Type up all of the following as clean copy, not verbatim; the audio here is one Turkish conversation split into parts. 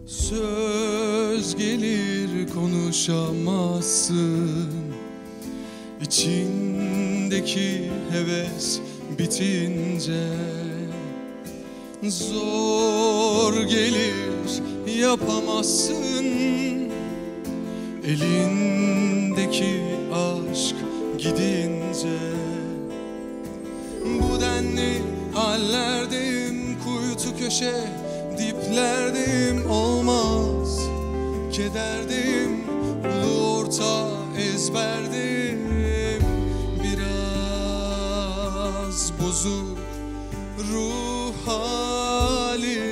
Söz gelir konuşamazsın, İçindeki heves bitince. Zor gelir yapamazsın, elindeki aşk gidince. Bu denli hallerdeyim, kuytu köşe diplerdeyim, olmaz kederdeyim, ulu orta ezberdeyim. Biraz bozuk ruh halim.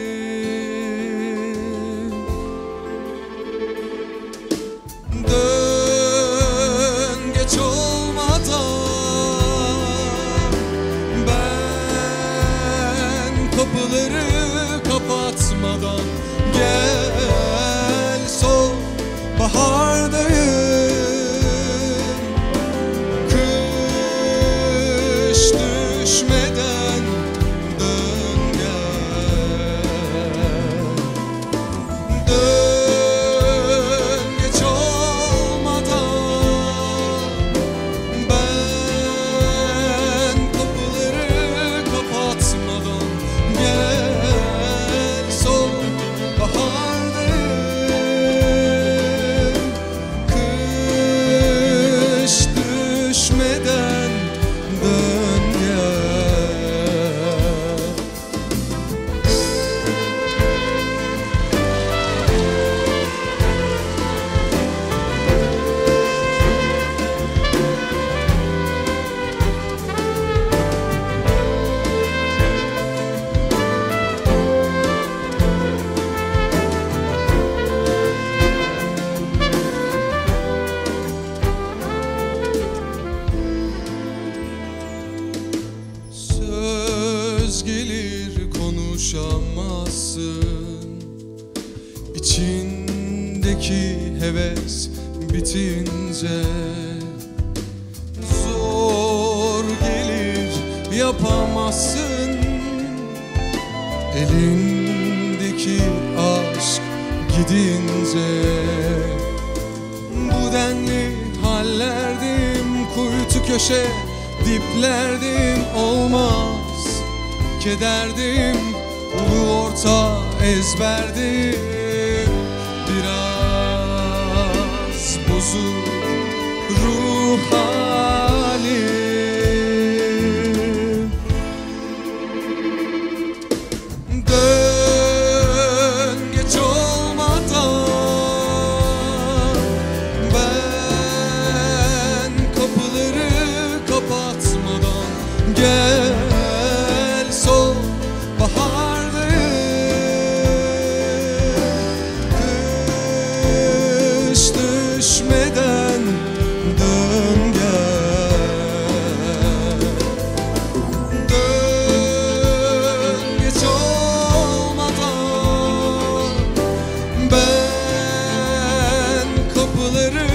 Dön geç olmadan, ben kapıları kapatmadan gel, son bahardayım. Kış düşmeden dön gel. Dön geç olmadan, ben kapıları kapatmadan gel, son bahardayım. Kış düşmeden dön gel. Söz gelir konuşamazsın, İçindeki heves bitince. Zor gelir yapamazsın, elindeki aşk gidince. Bu denli hallerdeyim, kuytu köşe diplerdeyim, olmaz kederdeyim, ulu orta ezberdeyim. Biraz bozuk ruh halim. Dön geç olmadan, ben kapıları kapatmadan gel, son bahardayım. Kış düşmeden dön gel. Dön geç olmadan, ben kapıları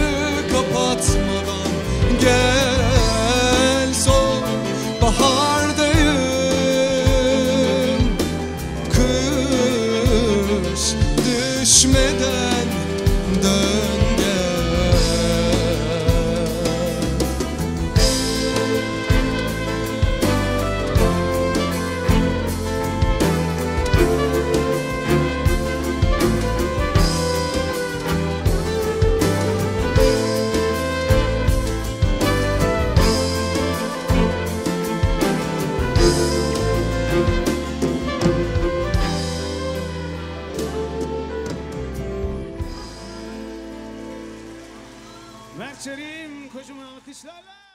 kapatmadan gel, son bahardayım. Kış düşmeden dön gel. Mertçerim kocaman alkışlarla.